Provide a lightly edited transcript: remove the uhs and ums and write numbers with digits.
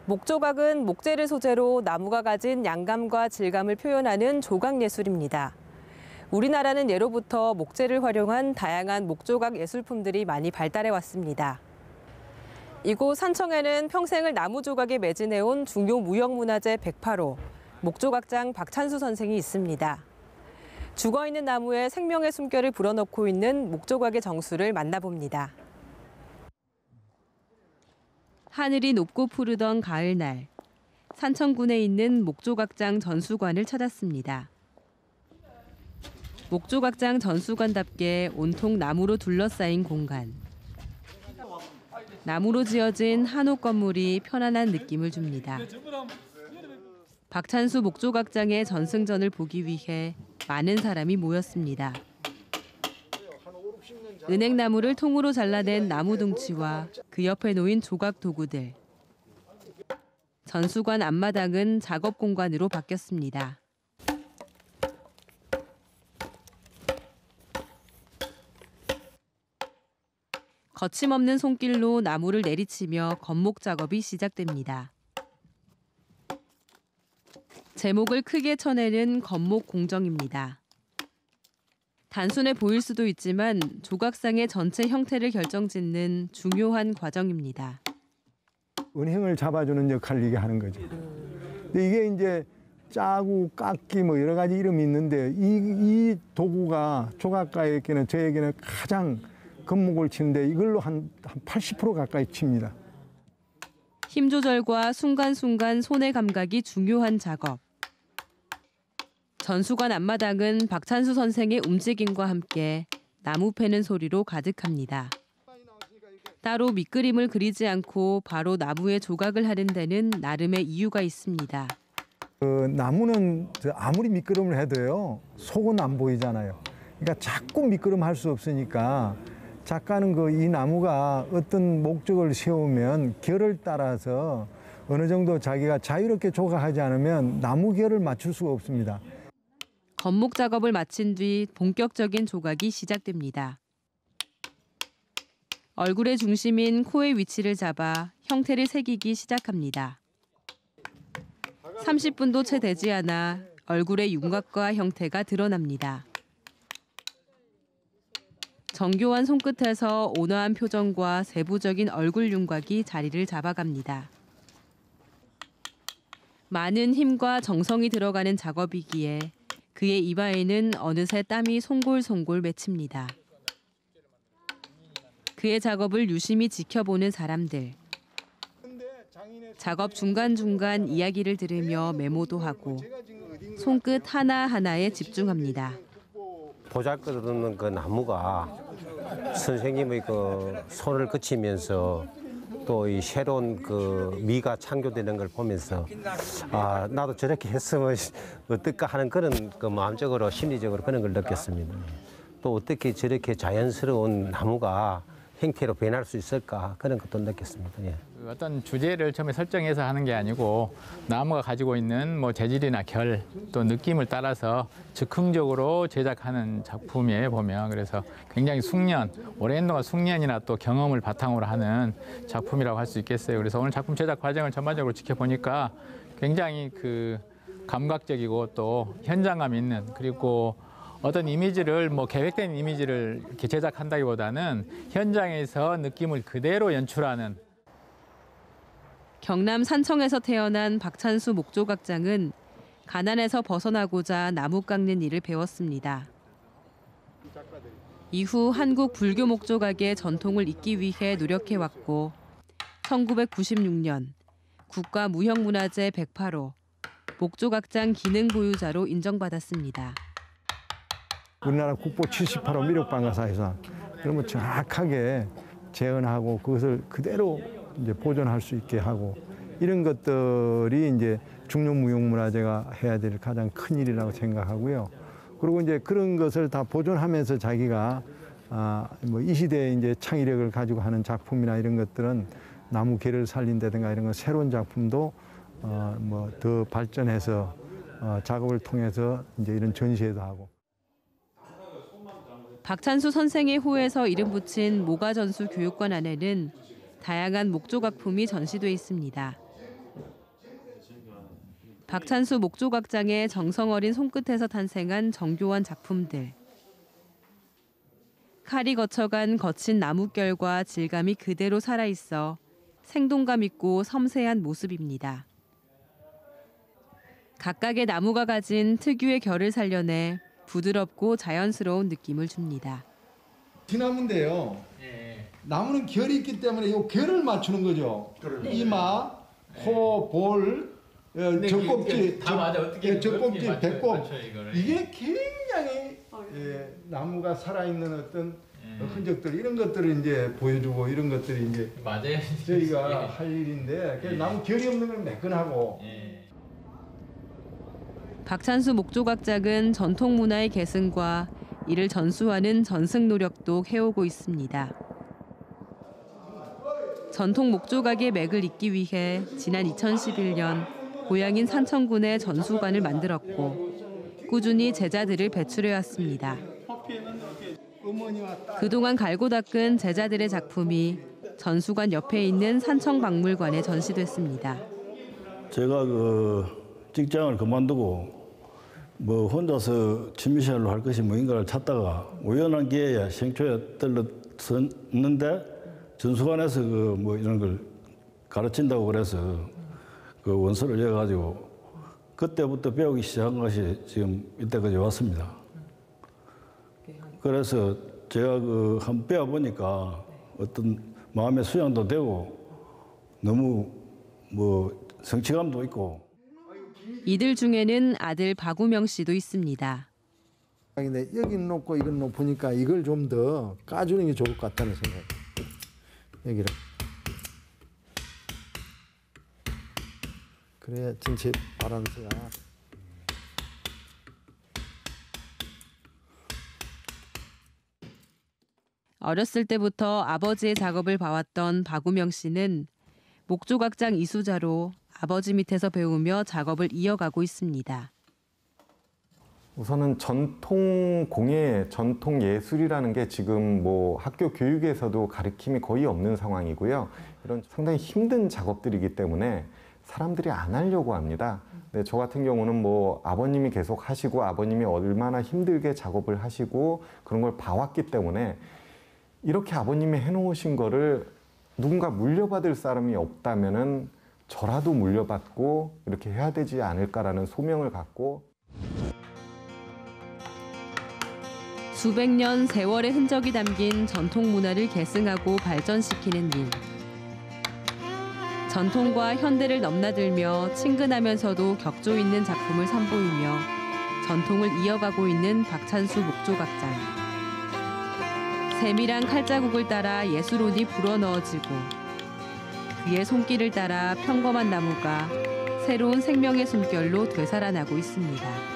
목조각은 목재를 소재로 나무가 가진 양감과 질감을 표현하는 조각 예술입니다. 우리나라는 예로부터 목재를 활용한 다양한 목조각 예술품들이 많이 발달해 왔습니다. 이곳 산청에는 평생을 나무 조각에 매진해온 중요 무형문화재 108호, 목조각장 박찬수 선생이 있습니다. 죽어있는 나무에 생명의 숨결을 불어넣고 있는 목조각의 정수를 만나봅니다. 하늘이 높고 푸르던 가을날, 산청군에 있는 목조각장 전수관을 찾았습니다. 목조각장 전수관답게 온통 나무로 둘러싸인 공간. 나무로 지어진 한옥 건물이 편안한 느낌을 줍니다. 박찬수 목조각장의 전승전을 보기 위해 많은 사람이 모였습니다. 은행나무를 통으로 잘라낸 나무 둥치와 그 옆에 놓인 조각 도구들. 전수관 앞마당은 작업 공간으로 바뀌었습니다. 거침없는 손길로 나무를 내리치며 건목 작업이 시작됩니다. 제목을 크게 쳐내는 건목 공정입니다. 단순해 보일 수도 있지만 조각상의 전체 형태를 결정짓는 중요한 과정입니다. 은행을 잡아주는 역할을 이게 하는 거죠. 근데 이게 이제 짜고 깎기 뭐 여러 가지 이름이 있는데 이 도구가 조각가에게는 저에게는 가장 건목을 치는데 이걸로 한 80% 가까이 칩니다. 힘 조절과 순간순간 손의 감각이 중요한 작업. 전수관 앞마당은 박찬수 선생의 움직임과 함께 나무 패는 소리로 가득합니다. 따로 밑그림을 그리지 않고 바로 나무에 조각을 하는 데는 나름의 이유가 있습니다. 나무는 아무리 밑그림을 해도요, 속은 안 보이잖아요. 그러니까 자꾸 밑그림 할 수 없으니까 작가는 이 나무가 어떤 목적을 세우면 결을 따라서 어느 정도 자기가 자유롭게 조각하지 않으면 나무 결을 맞출 수가 없습니다. 건목 작업을 마친 뒤 본격적인 조각이 시작됩니다. 얼굴의 중심인 코의 위치를 잡아 형태를 새기기 시작합니다. 30분도 채 되지 않아 얼굴의 윤곽과 형태가 드러납니다. 정교한 손끝에서 온화한 표정과 세부적인 얼굴 윤곽이 자리를 잡아갑니다. 많은 힘과 정성이 들어가는 작업이기에 그의 이마에는 어느새 땀이 송골송골 맺힙니다. 그의 작업을 유심히 지켜보는 사람들. 작업 중간중간 이야기를 들으며 메모도 하고 손끝 하나하나에 집중합니다. 보잘것없는 그 나무가 선생님의 그 손을 거치면서 또 이 새로운 그 미가 창조되는 걸 보면서 아, 나도 저렇게 했으면 어떨까 하는 그런 그 마음적으로 심리적으로 그런 걸 느꼈습니다. 또 어떻게 저렇게 자연스러운 나무가 형태로 변할 수 있을까 그런 것도 느꼈습니다. 예. 어떤 주제를 처음에 설정해서 하는 게 아니고 나무가 가지고 있는 뭐 재질이나 결 또 느낌을 따라서 즉흥적으로 제작하는 작품이에요 보면. 그래서 굉장히 숙련, 오랜 동안 숙련이나 또 경험을 바탕으로 하는 작품이라고 할 수 있겠어요. 그래서 오늘 작품 제작 과정을 전반적으로 지켜보니까 굉장히 그 감각적이고 또 현장감 있는, 그리고 어떤 이미지를 뭐 계획된 이미지를 이렇게 제작한다기보다는 현장에서 느낌을 그대로 연출하는. 경남 산청에서 태어난 박찬수 목조각장은 가난에서 벗어나고자 나무 깎는 일을 배웠습니다. 이후 한국 불교 목조각의 전통을 잇기 위해 노력해왔고 1996년 국가 무형문화재 108호 목조각장 기능 보유자로 인정받았습니다. 우리나라 국보 78호 미륵방가사에서 그러면 정확하게 재현하고 그것을 그대로 이제 보존할 수 있게 하고 이런 것들이 이제 중요무형문화재가 해야 될 가장 큰 일이라고 생각하고요. 그리고 이제 그런 것을 다 보존하면서 자기가 뭐 이 시대에 이제 창의력을 가지고 하는 작품이나 이런 것들은 나무 결을 살린다든가 이런 거 새로운 작품도 뭐 더 발전해서 작업을 통해서 이제 이런 전시회도 하고. 박찬수 선생의 호에서 이름 붙인 모가전수 교육관 안에는 다양한 목조각품이 전시돼 있습니다. 박찬수 목조각장의 정성 어린 손끝에서 탄생한 정교한 작품들. 칼이 거쳐간 거친 나뭇결과 질감이 그대로 살아있어 생동감 있고 섬세한 모습입니다. 각각의 나무가 가진 특유의 결을 살려내 부드럽고 자연스러운 느낌을 줍니다. 지나무인데요. 나무는 결이 있기 때문에 이 결을 맞추는 거죠. 이마, 코, 볼, 젖꼭지, 젖꼭지, 배꼽. 이게 굉장히 나무가 살아있는 어떤 흔적들 이런 것들을 이제 보여주고 이런 것들이 이제 맞아요. 저희가 할 일인데 그래서 나무 결이 없는 건 매끈하고. 박찬수 목조각장은 전통 문화의 계승과 이를 전수하는 전승 노력도 해오고 있습니다. 전통 목조각의 맥을 잇기 위해 지난 2011년 고향인 산청군에 전수관을 만들었고 꾸준히 제자들을 배출해왔습니다. 그동안 갈고 닦은 제자들의 작품이 전수관 옆에 있는 산청박물관에 전시됐습니다. 제가 직장을 그만두고 혼자서 취미생활로 할 것이 뭐인가를 찾다가 우연한 기회에 생초에 떨어졌는데 전수관에서 이런 걸 가르친다고 그래서 그 원서를 이어가지고 그때부터 배우기 시작한 것이 지금 이때까지 왔습니다. 그래서 제가 한번 배워보니까 어떤 마음의 수양도 되고 너무 성취감도 있고. 이들 중에는 아들 박우명 씨도 있습니다. 근데 여기 놓고 이걸 놓으니까 이걸 좀 더 까주는 게 좋을 것 같다는 생각이. 여기를. 그래야 전체 바란스가. 어렸을 때부터 아버지의 작업을 봐왔던 박우명 씨는 목조각장 이수자로 아버지 밑에서 배우며 작업을 이어가고 있습니다. 우선은 전통 공예, 전통 예술이라는 게 지금 학교 교육에서도 가르침이 거의 없는 상황이고요. 이런 상당히 힘든 작업들이기 때문에 사람들이 안 하려고 합니다. 근데 저 같은 경우는 아버님이 계속 하시고 아버님이 얼마나 힘들게 작업을 하시고 그런 걸 봐왔기 때문에 이렇게 아버님이 해놓으신 거를 누군가 물려받을 사람이 없다면은 저라도 물려받고 이렇게 해야 되지 않을까라는 소명을 갖고 수백 년 세월의 흔적이 담긴 전통 문화를 계승하고 발전시키는 일. 전통과 현대를 넘나들며 친근하면서도 격조 있는 작품을 선보이며 전통을 이어가고 있는 박찬수 목조각장. 세밀한 칼자국을 따라 예술온이 불어넣어지고 그의 손길을 따라 평범한 나무가 새로운 생명의 숨결로 되살아나고 있습니다.